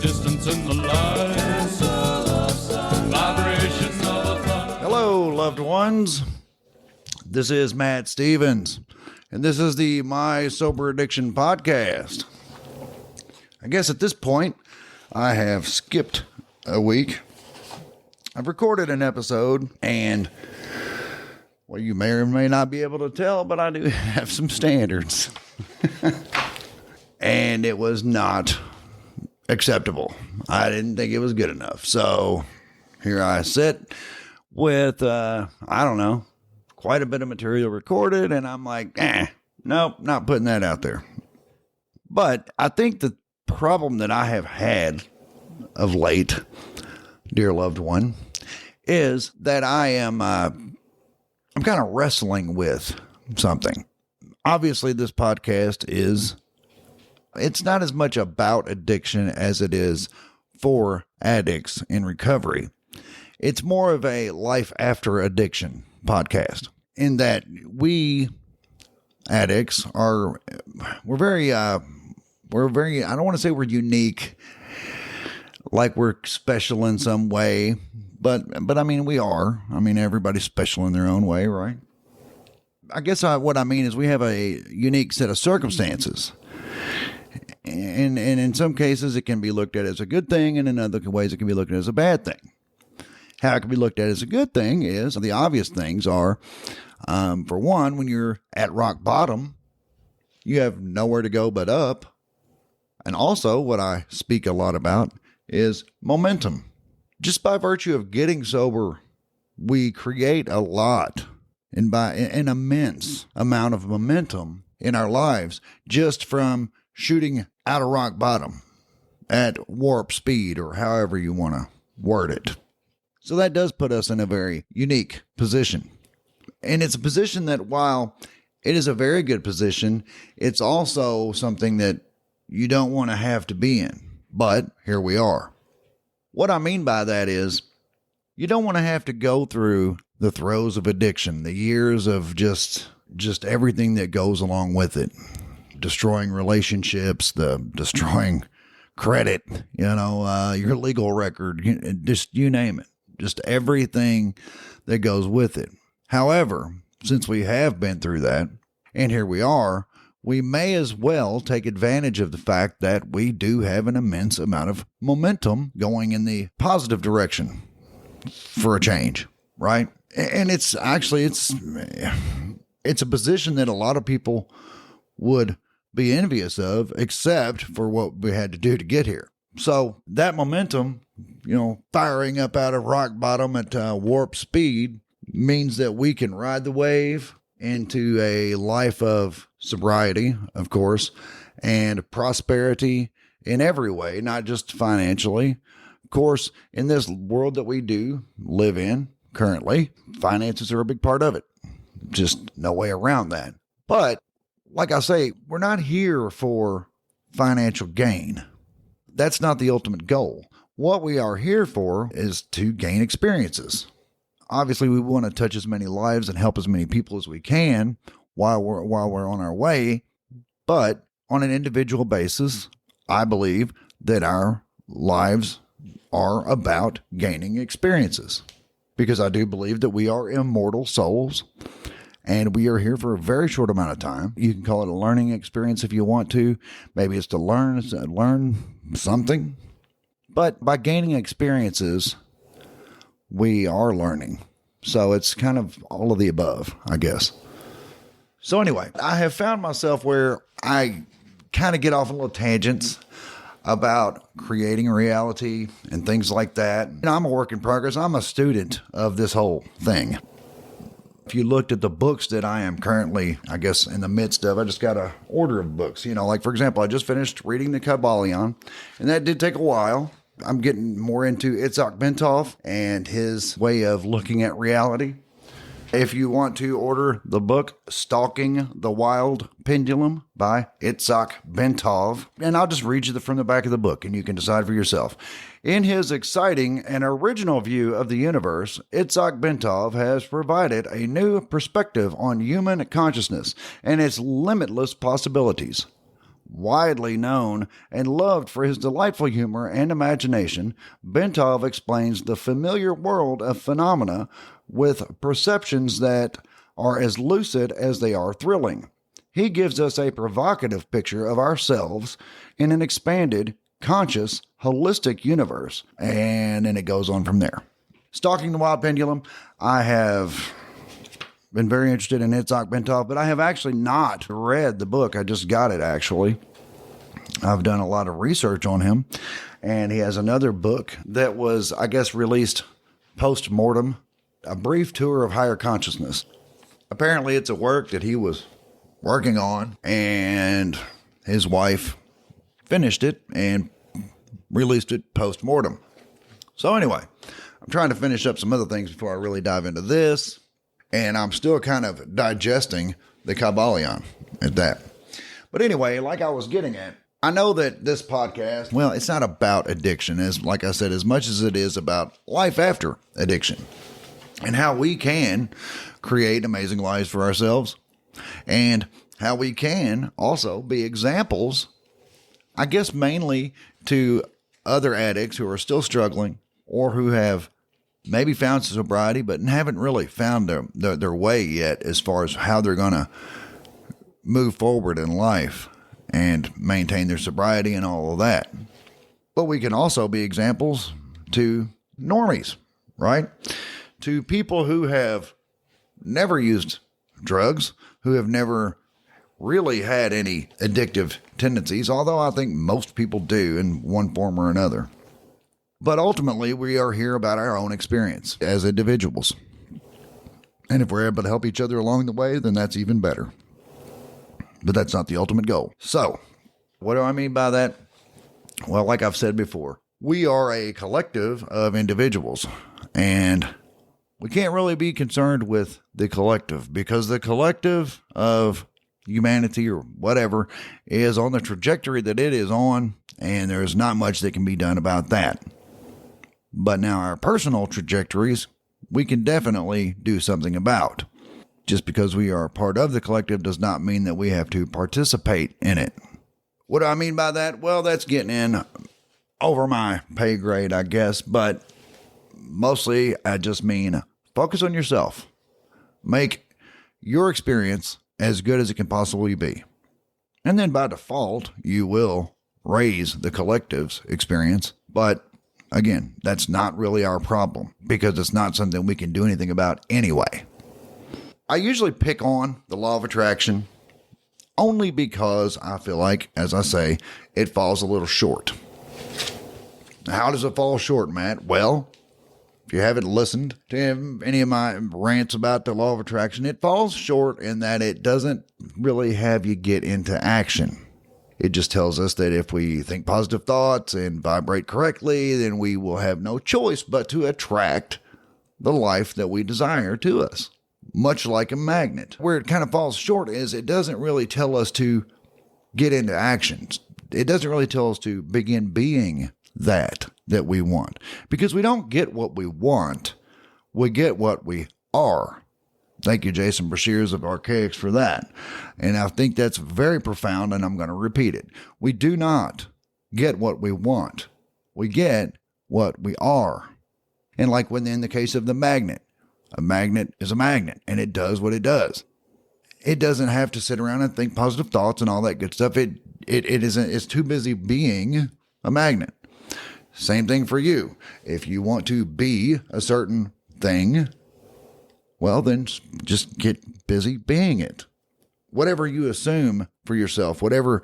distance in the light, vibration of a thought. Hello, loved ones. This is Matt Stevens, and this is the My Sober Addiction podcast. I guess at this point, I have skipped a week. I've recorded an episode, and well, you may or may not be able to tell, but I do have some standards. And it was not acceptable. I didn't think it was good enough. So here I sit with, quite a bit of material recorded, and I'm like, nope, not putting that out there. But I think the problem that I have had of late, dear loved one, is that I'm kind of wrestling with something. Obviously, this podcast it's not as much about addiction as it is for addicts in recovery. It's more of a life after addiction podcast, in that we addicts we're very, I don't want to say we're unique, like we're special in some way, but I mean, we are. I mean, everybody's special in their own way, right? I guess what I mean is we have a unique set of circumstances. And in some cases, it can be looked at as a good thing, and in other ways, it can be looked at as a bad thing. How it can be looked at as a good thing is the obvious things are, for one, when you're at rock bottom, you have nowhere to go but up. And also, what I speak a lot about is momentum. Just by virtue of getting sober, we create a lot and by an immense amount of momentum in our lives just from shooting out of rock bottom at warp speed, or however you want to word it. So that does put us in a very unique position. And it's a position that, while it is a very good position, it's also something that you don't want to have to be in. But here we are. What I mean by that is, you don't want to have to go through the throes of addiction, the years of just everything that goes along with it. Destroying relationships, destroying credit, your legal record, you name it. Just everything that goes with it. However, since we have been through that, and here we are, we may as well take advantage of the fact that we do have an immense amount of momentum going in the positive direction for a change, right? And it's a position that a lot of people would be envious of, except for what we had to do to get here. So that momentum, firing up out of rock bottom at warp speed, means that we can ride the wave into a life of sobriety, of course, and prosperity in every way, not just financially. Of course, in this world that we do live in currently, finances are a big part of it. Just no way around that. But like I say, we're not here for financial gain. That's not the ultimate goal. What we are here for is to gain experiences. Obviously, we want to touch as many lives and help as many people as we can while we're on our way. But on an individual basis, I believe that our lives are about gaining experiences, because I do believe that we are immortal souls. And we are here for a very short amount of time. You can call it a learning experience if you want to. Maybe it's to learn something. But by gaining experiences, we are learning. So it's kind of all of the above, I guess. So anyway, I have found myself where I kind of get off on little tangents about creating reality and things like that. I'm a work in progress. I'm a student of this whole thing. If you looked at the books that I am currently, I guess, in the midst of, I just got an order of books. Like, for example, I just finished reading the Kabbalion, and that did take a while. I'm getting more into Itzhak Bentov and his way of looking at reality. If you want to order the book, Stalking the Wild Pendulum by Itzhak Bentov, and I'll just read you from the back of the book, and you can decide for yourself. In his exciting and original view of the universe, Itzhak Bentov has provided a new perspective on human consciousness and its limitless possibilities. Widely known and loved for his delightful humor and imagination, Bentov explains the familiar world of phenomena with perceptions that are as lucid as they are thrilling. He gives us a provocative picture of ourselves in an expanded, conscious, holistic universe. And then it goes on from there. Stalking the Wild Pendulum, I have been very interested in Itzhak Bentov, but I have actually not read the book. I just got it, actually. I've done a lot of research on him, and he has another book that was, I guess, released post-mortem, A Brief Tour of Higher Consciousness. Apparently, it's a work that he was working on, and his wife finished it and released it post-mortem. So anyway, I'm trying to finish up some other things before I really dive into this, and I'm still kind of digesting the Kabbalion at that. But anyway, like I was getting at, I know that this podcast, well, it's not about addiction, as like I said, as much as it is about life after addiction and how we can create amazing lives for ourselves and how we can also be examples, I guess mainly to other addicts who are still struggling or who have maybe found sobriety but haven't really found their way yet as far as how they're going to move forward in life and maintain their sobriety and all of that. But we can also be examples to normies, right? To people who have never used drugs, who have never really had any addictive tendencies, although I think most people do in one form or another. But ultimately, we are here about our own experience as individuals. And if we're able to help each other along the way, then that's even better. But that's not the ultimate goal. So, what do I mean by that? Well, like I've said before, we are a collective of individuals, and we can't really be concerned with the collective because the collective of humanity or whatever is on the trajectory that it is on, and there's not much that can be done about that. But now our personal trajectories, we can definitely do something about. Just because we are part of the collective does not mean that we have to participate in it. What do I mean by that? Well, that's getting in over my pay grade, I guess. But mostly, I just mean focus on yourself. Make your experience as good as it can possibly be. And then by default, you will raise the collective's experience. But again, that's not really our problem because it's not something we can do anything about anyway. I usually pick on the law of attraction only because I feel like, as I say, it falls a little short. How does it fall short, Matt? Well, if you haven't listened to any of my rants about the law of attraction, it falls short in that it doesn't really have you get into action. It just tells us that if we think positive thoughts and vibrate correctly, then we will have no choice but to attract the life that we desire to us. Much like a magnet. Where it kind of falls short is it doesn't really tell us to get into actions. It doesn't really tell us to begin being that we want. Because we don't get what we want. We get what we are. Thank you, Jason Brashears of Archaics, for that. And I think that's very profound, and I'm going to repeat it. We do not get what we want. We get what we are. And like in the case of the magnet, a magnet is a magnet, and it does what it does. It doesn't have to sit around and think positive thoughts and all that good stuff. It's too busy being a magnet. Same thing for you. If you want to be a certain thing, well, then just get busy being it. Whatever you assume for yourself, whatever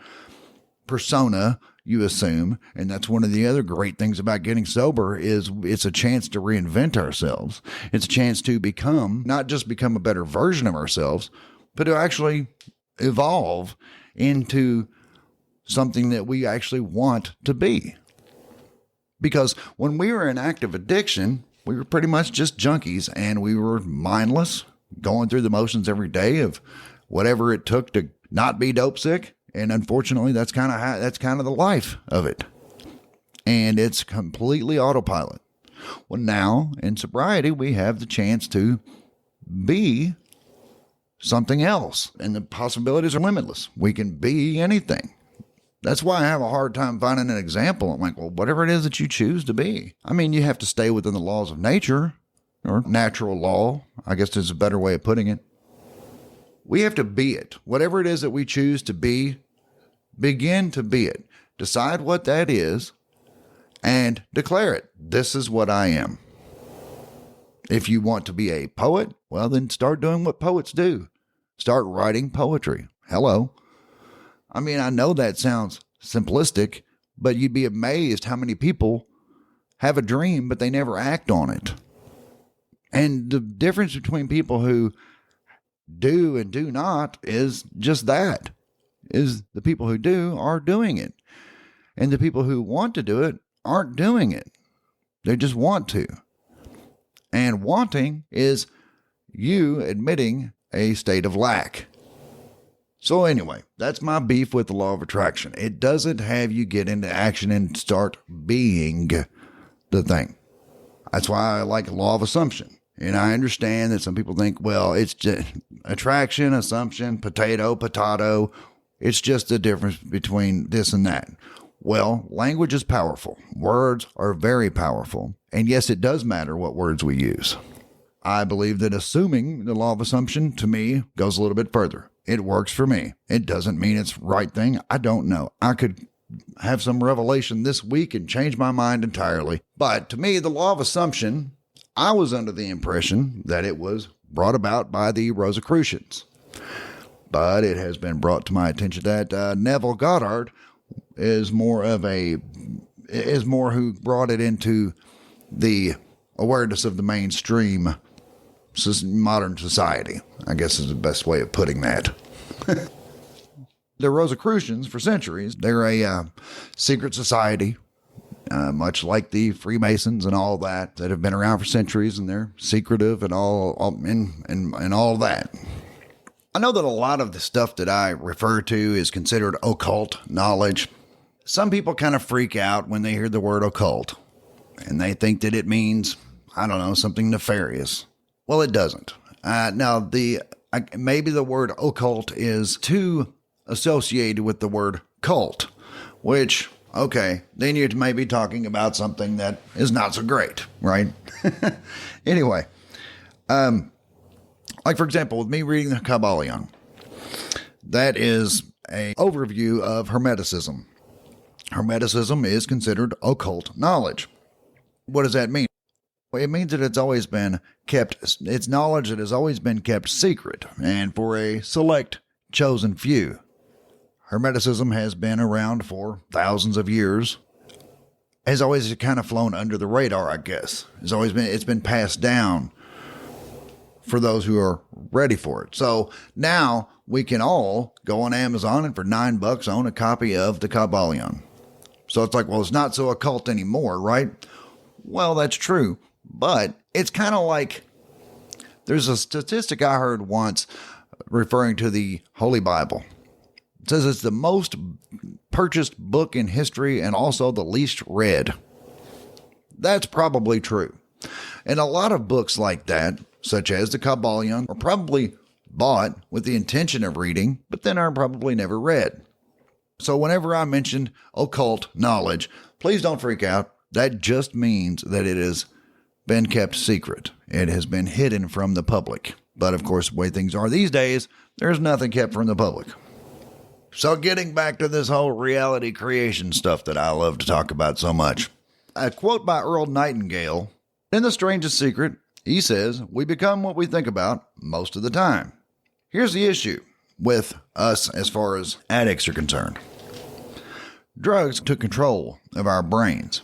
persona you assume, and that's one of the other great things about getting sober is it's a chance to reinvent ourselves. It's a chance to not just become a better version of ourselves, but to actually evolve into something that we actually want to be. Because when we were in active addiction, we were pretty much just junkies, and we were mindless, going through the motions every day of whatever it took to not be dope sick. And unfortunately, that's kind of the life of it. And it's completely autopilot. Well, now in sobriety, we have the chance to be something else. And the possibilities are limitless. We can be anything. That's why I have a hard time finding an example. I'm like, well, whatever it is that you choose to be. I mean, you have to stay within the laws of nature or natural law, I guess is a better way of putting it. We have to be it. Whatever it is that we choose to be, begin to be it. Decide what that is and declare it. This is what I am. If you want to be a poet, well, then start doing what poets do. Start writing poetry. Hello. I mean, I know that sounds simplistic, but you'd be amazed how many people have a dream, but they never act on it. And the difference between people who do and do not is just that, is the people who do are doing it. And the people who want to do it aren't doing it. They just want to. And wanting is you admitting a state of lack. So anyway, that's my beef with the law of attraction. It doesn't have you get into action and start being the thing. That's why I like law of assumption. And I understand that some people think, well, it's just attraction, assumption, potato. It's just the difference between this and that. Well, language is powerful. Words are very powerful. And yes, it does matter what words we use. I believe that assuming the law of assumption, to me, goes a little bit further. It works for me. It doesn't mean it's the right thing. I don't know. I could have some revelation this week and change my mind entirely. But to me, the law of assumption, I was under the impression that it was brought about by the Rosicrucians. But it has been brought to my attention that Neville Goddard is more who brought it into the awareness of the mainstream modern society, I guess is the best way of putting that. The Rosicrucians, for centuries, they're a secret society, much like the Freemasons and all that have been around for centuries, and they're secretive and all that. I know that a lot of the stuff that I refer to is considered occult knowledge. Some people kind of freak out when they hear the word occult, and they think that it means, I don't know, something nefarious. Well, it doesn't. Now, maybe the word occult is too associated with the word cult, which, okay, then you may be talking about something that is not so great, right? Anyway, like for example, with me reading the Kabbalion, that is an overview of Hermeticism. Hermeticism is considered occult knowledge. What does that mean? It means that it's always been kept, it's knowledge that has always been kept secret, and for a select chosen few. Hermeticism has been around for thousands of years, has always kind of flown under the radar, I guess. It's been passed down for those who are ready for it. So now we can all go on Amazon and for $9 own a copy of the Kabbalion. So it's like, well, it's not so occult anymore, right? Well, that's true. But it's kind of like, there's a statistic I heard once referring to the Holy Bible. It says it's the most purchased book in history and also the least read. That's probably true. And a lot of books like that, such as the Kabbalion, are probably bought with the intention of reading, but then are probably never read. So whenever I mention occult knowledge, please don't freak out. That just means that it has been kept secret. It has been hidden from the public. But of course, the way things are these days, there's nothing kept from the public. So getting back to this whole reality creation stuff that I love to talk about so much. A quote by Earl Nightingale, in The Strangest Secret, he says, "We become what we think about most of the time." Here's the issue with us as far as addicts are concerned. Drugs took control of our brains.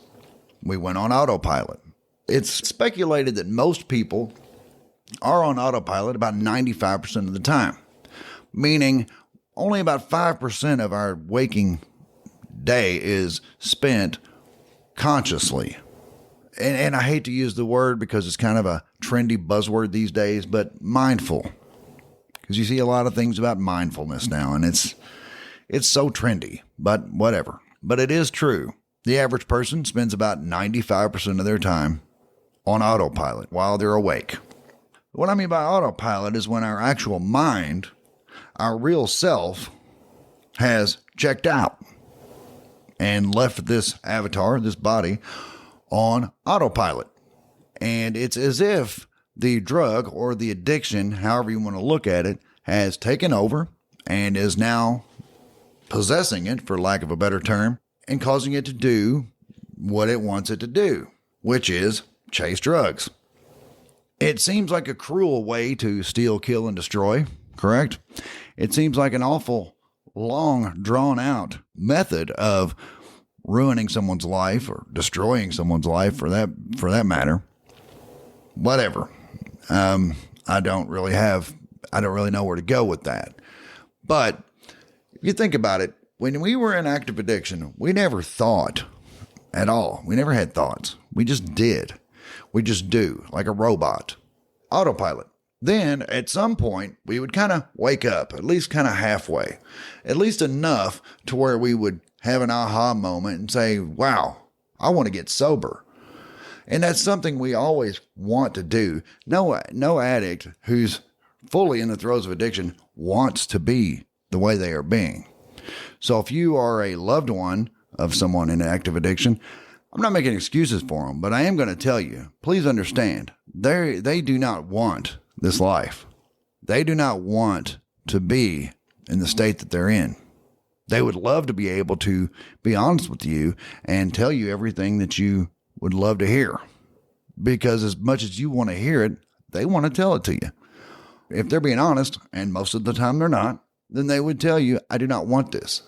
We went on autopilot. It's speculated that most people are on autopilot about 95% of the time, meaning only about 5% of our waking day is spent consciously. And I hate to use the word because it's kind of a trendy buzzword these days, but mindful. Because you see a lot of things about mindfulness now, and it's so trendy, but whatever. But it is true. The average person spends about 95% of their time on autopilot while they're awake. What I mean by autopilot is when our actual mind, our real self, has checked out. and left this avatar, this body, on autopilot. And it's as if the drug or the addiction, however you want to look at it, has taken over and is now possessing it, for lack of a better term, and causing it to do what it wants it to do, which is chase drugs. It seems like a cruel way to steal, kill, and destroy, correct? It seems like an awful, long, drawn-out method of ruining someone's life or destroying someone's life, for that matter. Whatever. I don't really know where to go with that. But if you think about it, when we were in active addiction, we never thought at all. We never had thoughts. We just did. We just do, like a robot. Autopilot. Then at some point, we would kind of wake up, at least kind of halfway, at least enough to where we would have an aha moment and say, wow, I want to get sober. And that's something we always want to do. No addict who's fully in the throes of addiction wants to be the way they are being. So if you are a loved one of someone in active addiction, I'm not making excuses for them, but I am going to tell you, please understand, they do not want this life. They do not want to be in the state that they're in. They would love to be able to be honest with you and tell you everything that you would love to hear. Because as much as you want to hear it, they want to tell it to you. If they're being honest, and most of the time they're not, then they would tell you, I do not want this.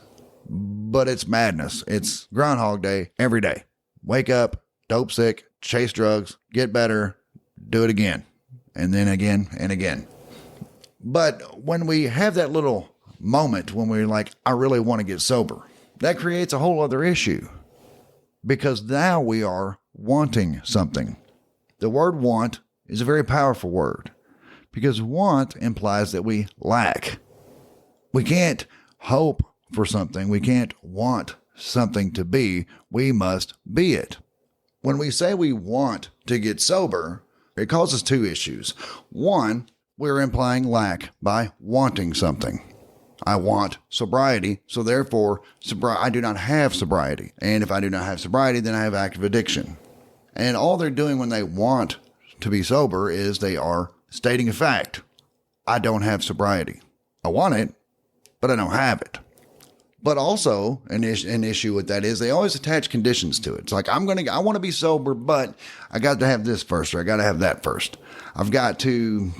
But it's madness. It's Groundhog Day every day. Wake up, dope sick, chase drugs, get better, do it again, and then again and again. But when we have that little moment when we're like, I really want to get sober, that creates a whole other issue. Because now we are wanting something. The word want is a very powerful word, because want implies that we lack. We can't hope for something. We can't want something to be. We must be it. When we say we want to get sober, it causes two issues. One, we're implying lack by wanting something. I want sobriety, so therefore I do not have sobriety. And if I do not have sobriety, then I have active addiction. And all they're doing when they want to be sober is they are stating a fact. I don't have sobriety. I want it, but I don't have it. But also an issue with that is they always attach conditions to it. It's like, I want to be sober, but I got to have this first, or I got to have that first. I've got to,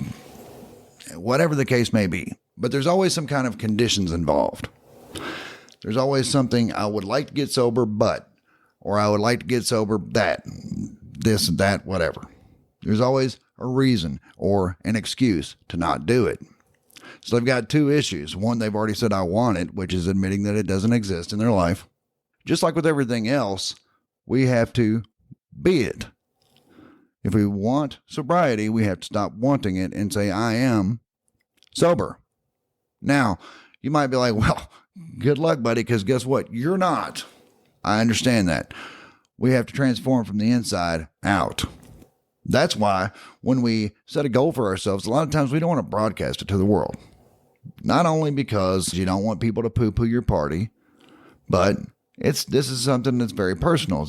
whatever the case may be. But there's always some kind of conditions involved. There's always something, I would like to get sober, but, or I would like to get sober, that, this, that, whatever. There's always a reason or an excuse to not do it. So they've got two issues. One, they've already said, I want it, which is admitting that it doesn't exist in their life. Just like with everything else, we have to be it. If we want sobriety, we have to stop wanting it and say, I am sober. Now, you might be like, well, good luck, buddy, because guess what? You're not. I understand that. We have to transform from the inside out. That's why when we set a goal for ourselves, a lot of times we don't want to broadcast it to the world. Not only because you don't want people to poo-poo your party, but this is something that's very personal.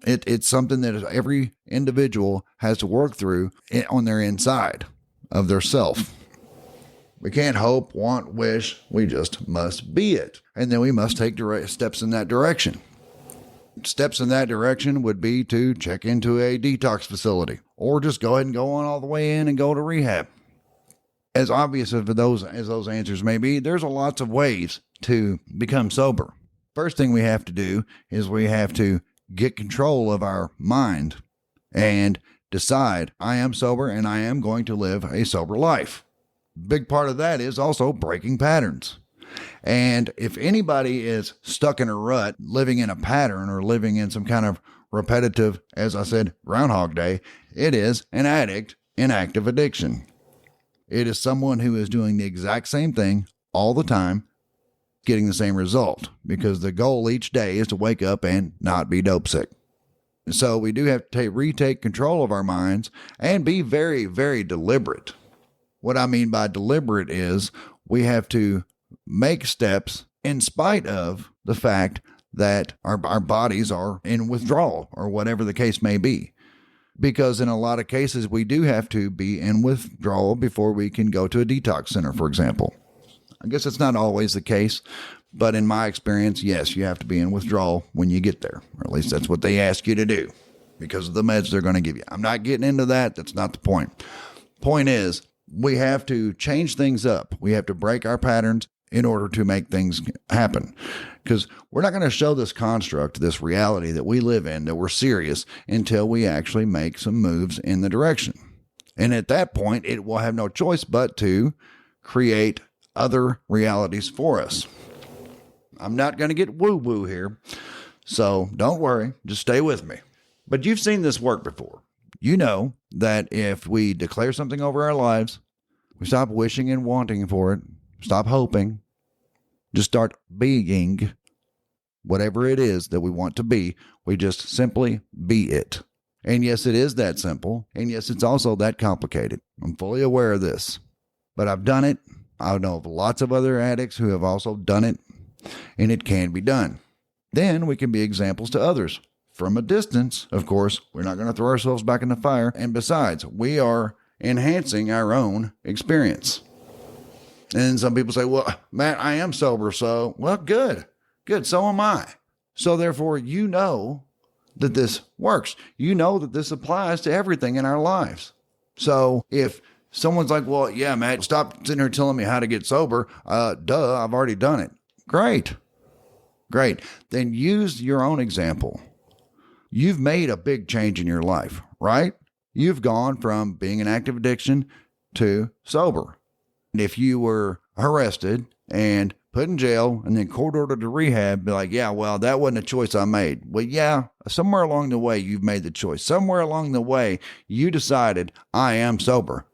It's something that every individual has to work through on their inside of their self. We can't hope, want, wish. We just must be it. And then we must take steps in that direction. Steps in that direction would be to check into a detox facility, or just go ahead and go on all the way in and go to rehab. As obvious as those answers may be, there's lots of ways to become sober. First thing we have to do is we have to get control of our mind and decide, I am sober and I am going to live a sober life. Big part of that is also breaking patterns. And if anybody is stuck in a rut, living in a pattern or living in some kind of repetitive, as I said, Groundhog Day, it is an addict in active addiction. It is someone who is doing the exact same thing all the time, getting the same result, because the goal each day is to wake up and not be dope sick. So we do have to retake control of our minds and be very, very deliberate. What I mean by deliberate is we have to make steps in spite of the fact that our bodies are in withdrawal or whatever the case may be. Because in a lot of cases, we do have to be in withdrawal before we can go to a detox center, for example. I guess it's not always the case, but in my experience, yes, you have to be in withdrawal when you get there, or at least that's what they ask you to do because of the meds they're going to give you. I'm not getting into that. That's not the point. Point is, we have to change things up. We have to break our patterns in order to make things happen. Because we're not going to show this construct, this reality that we live in, that we're serious until we actually make some moves in the direction. And at that point, it will have no choice but to create other realities for us. I'm not going to get woo-woo here, so don't worry. Just stay with me. But you've seen this work before. You know that if we declare something over our lives, we stop wishing and wanting for it, stop hoping, just start being whatever it is that we want to be. We just simply be it. And yes, it is that simple. And yes, it's also that complicated. I'm fully aware of this. But I've done it. I know of lots of other addicts who have also done it. And it can be done. Then we can be examples to others. From a distance, of course, we're not going to throw ourselves back in the fire. And besides, we are enhancing our own experience. And some people say, well, Matt, I am sober. So, well, good. So am I. So therefore, you know that this works. You know that this applies to everything in our lives. So if someone's like, well, yeah, Matt, stop sitting here telling me how to get sober. I've already done it. Great. Then use your own example. You've made a big change in your life, right? You've gone from being an active addiction to sober. And if you were arrested and put in jail and then court ordered to rehab, be like, yeah, well, that wasn't a choice I made. Well, yeah, somewhere along the way, you've made the choice. Somewhere along the way, you decided I am sober.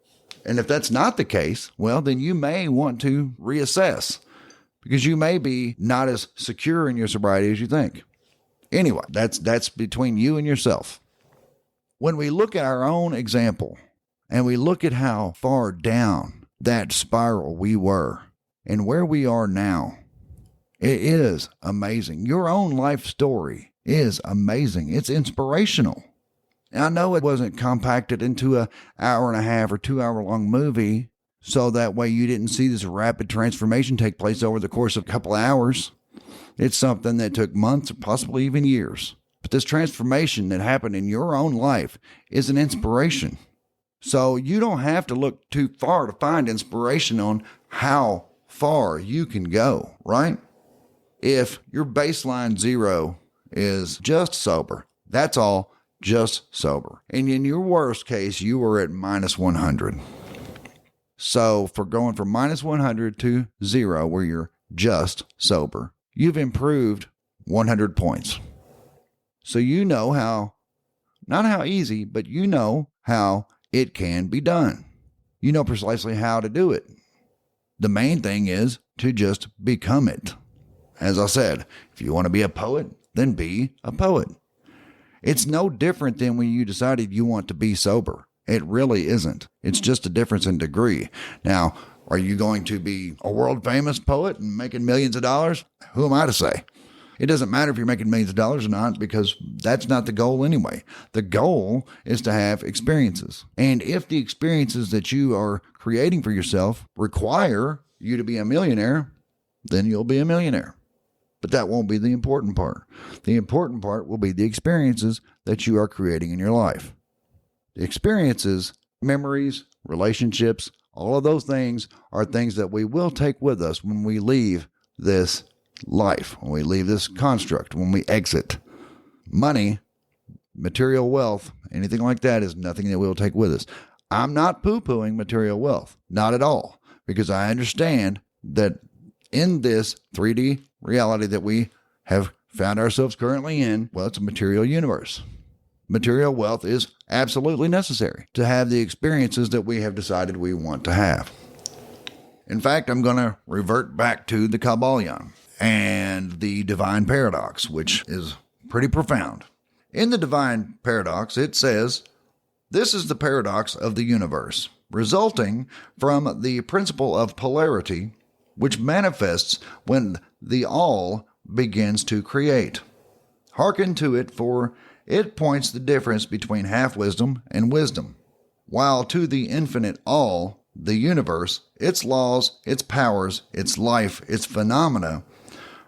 And if that's not the case, well, then you may want to reassess because you may be not as secure in your sobriety as you think. Anyway, that's between you and yourself. When we look at our own example and we look at how far down that spiral we were and where we are now, it is amazing. Your own life story is amazing. It's inspirational. I know it wasn't compacted into an hour and a half or 2 hour long movie, so that way you didn't see this rapid transformation take place over the course of a couple of hours. It's something that took months or possibly even years. But this transformation that happened in your own life is an inspiration. So you don't have to look too far to find inspiration on how far you can go, right? If your baseline zero is just sober, that's all, just sober. And in your worst case, you were at minus 100. So for going from minus 100 to zero, where you're just sober, you've improved 100 points. So you know how, not how easy, but you know how it can be done. You know precisely how to do it. The main thing is to just become it. As I said, if you want to be a poet, then be a poet. It's no different than when you decided you want to be sober. It really isn't. It's just a difference in degree. Now, are you going to be a world famous poet and making millions of dollars? Who am I to say? It doesn't matter if you're making millions of dollars or not, because that's not the goal anyway. The goal is to have experiences. And if the experiences that you are creating for yourself require you to be a millionaire, then you'll be a millionaire. But that won't be the important part. The important part will be the experiences that you are creating in your life. The experiences, memories, relationships, all of those things are things that we will take with us when we leave this life, when we leave this construct, when we exit. Money, material wealth, anything like that is nothing that we'll take with us. I'm not poo-pooing material wealth, not at all, because I understand that in this 3D reality that we have found ourselves currently in, well, it's a material universe. Material wealth is absolutely necessary to have the experiences that we have decided we want to have. In fact, I'm going to revert back to the Kabbalion and the divine paradox, which is pretty profound. In the divine paradox, it says, "This is the paradox of the universe, resulting from the principle of polarity, which manifests when the all begins to create. Hearken to it, for it points the difference between half-wisdom and wisdom. While to the infinite all, the universe, its laws, its powers, its life, its phenomena,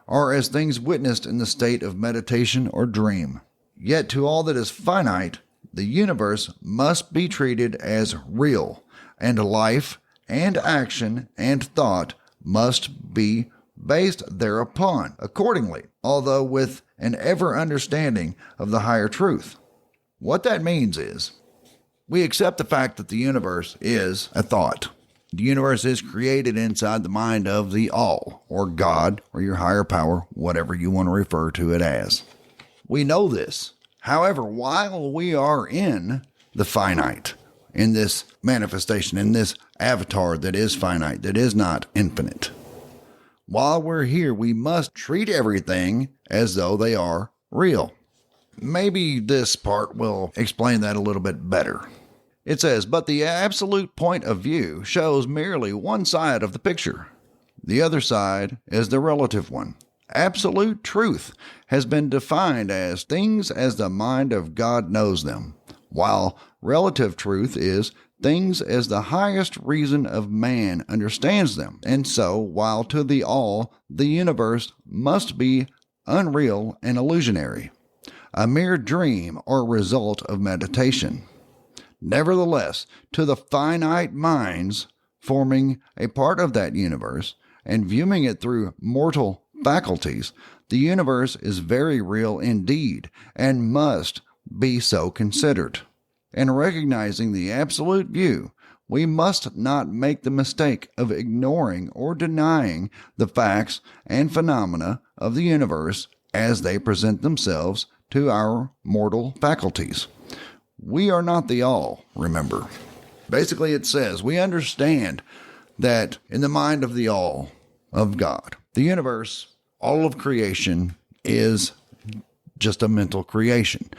are as things witnessed in the state of meditation or dream. Yet to all that is finite, the universe must be treated as real, and life and action and thought must be based thereupon accordingly, although with an ever understanding of the higher truth. What that means is, we accept the fact that the universe is a thought. The universe is created inside the mind of the all, or God, or your higher power, whatever you want to refer to it as. We know this. However, while we are in the finite, in this manifestation, in this avatar that is finite, that is not infinite, while we're here, we must treat everything as though they are real. Maybe this part will explain that a little bit better. It says, but the absolute point of view shows merely one side of the picture. The other side is the relative one. Absolute truth has been defined as things as the mind of God knows them, while relative truth is things as the highest reason of man understands them. And so, while to the all, the universe must be unreal and illusionary, a mere dream or result of meditation. Nevertheless, to the finite minds forming a part of that universe and viewing it through mortal faculties, the universe is very real indeed and must be so considered. In recognizing the absolute view, we must not make the mistake of ignoring or denying the facts and phenomena of the universe as they present themselves to our mortal faculties. We are not the all, remember. Basically, it says we understand that in the mind of the all, of God, the universe, all of creation is just a mental creation,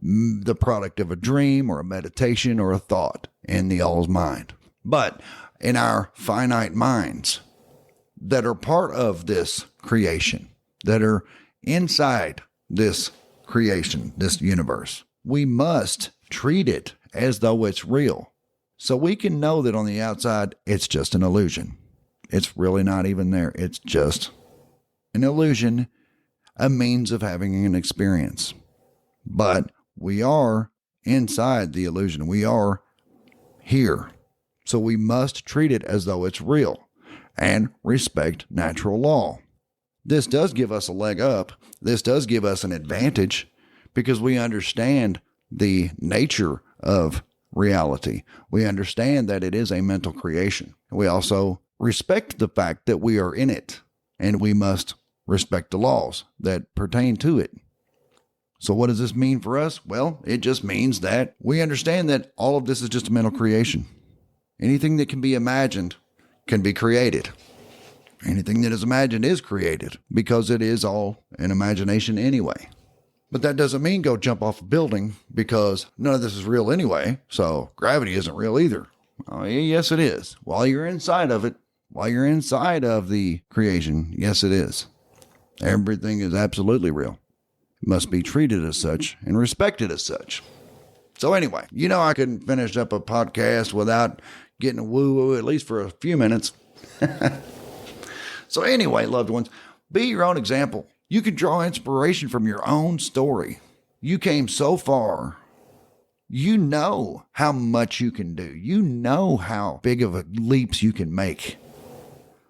the product of a dream or a meditation or a thought in the all's mind. But in our finite minds that are part of this creation, that are inside this creation, this universe, we must treat it as though it's real, so we can know that on the outside, it's just an illusion. It's really not even there. It's just an illusion, a means of having an experience. But we are inside the illusion. We are here. So we must treat it as though it's real and respect natural law. This does give us a leg up. This does give us an advantage, because we understand the nature of reality. We understand that it is a mental creation. We also respect the fact that we are in it, and we must respect the laws that pertain to it. So what does this mean for us? Well, it just means that we understand that all of this is just a mental creation. Anything that can be imagined can be created. Anything that is imagined is created, because it is all an imagination anyway. But that doesn't mean go jump off a building, because none of this is real anyway, so gravity isn't real either. Oh, yes, it is. While you're inside of it, while you're inside of the creation, yes, it is. Everything is absolutely real. It must be treated as such and respected as such. So anyway, I couldn't finish up a podcast without getting woo-woo, at least for a few minutes. So anyway, loved ones, be your own example. You can draw inspiration from your own story. You came so far. You know how much you can do. You know how big of a leaps you can make.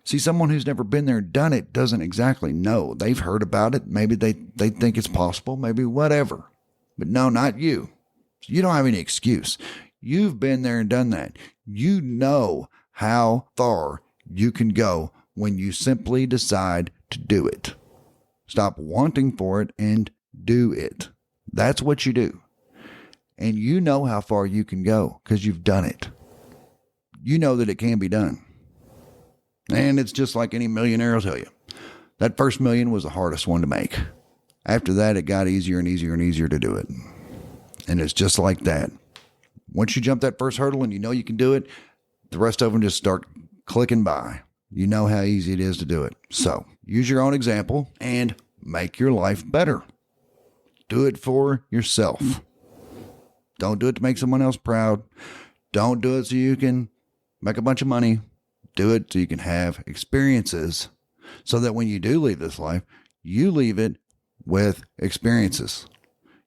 See, someone who's never been there and done it doesn't exactly know. They've heard about it. Maybe they think it's possible, maybe whatever. But no, not you. You don't have any excuse. You've been there and done that. You know how far you can go when you simply decide to do it. Stop wanting for it and do it. That's what you do. And you know how far you can go because you've done it. You know that it can be done. And it's just like any millionaire will tell you. That first million was the hardest one to make. After that, it got easier and easier and easier to do it. And it's just like that. Once you jump that first hurdle and you know you can do it, the rest of them just start clicking by. You know how easy it is to do it. So use your own example and make your life better. Do it for yourself. Don't do it to make someone else proud. Don't do it so you can make a bunch of money. Do it so you can have experiences so that when you do leave this life, you leave it with experiences.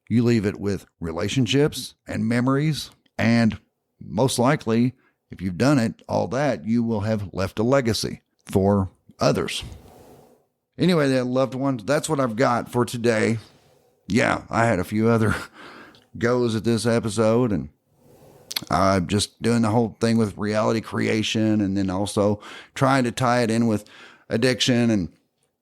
You leave it with relationships and memories. And most likely, if you've done it, all that, you will have left a legacy for others. Anyway, then, loved ones, that's what I've got for today. Yeah, I had a few other goes at this episode, and I'm just doing the whole thing with reality creation and then also trying to tie it in with addiction. And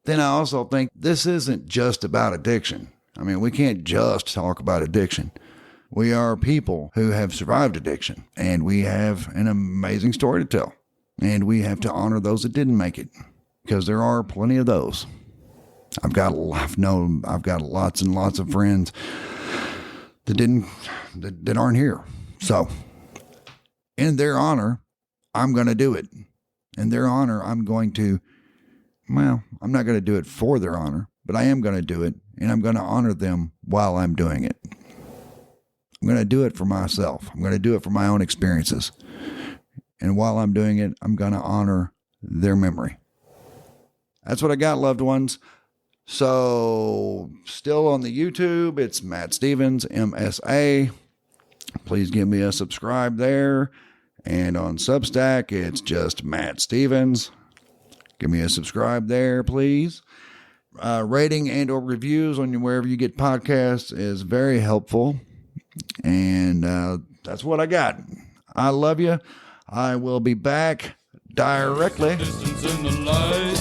then I also think this isn't just about addiction. I mean, we can't just talk about addiction. We are people who have survived addiction, and we have an amazing story to tell. And we have to honor those that didn't make it, because there are plenty of those. I've got lots and lots of friends that aren't here. So in their honor, I'm going to do it. In their honor, I'm not going to do it for their honor, but I am going to do it, and I'm going to honor them while I'm doing it. I'm going to do it for myself. I'm going to do it for my own experiences. And while I'm doing it, I'm going to honor their memory. That's what I got, loved ones. So still on the YouTube, it's Matt Stevens, MSA. Please give me a subscribe there. And on Substack, it's just Matt Stevens. Give me a subscribe there, please. Rating and or reviews on wherever you get podcasts is very helpful. And that's what I got. I love you. I will be back directly. Distance in the light.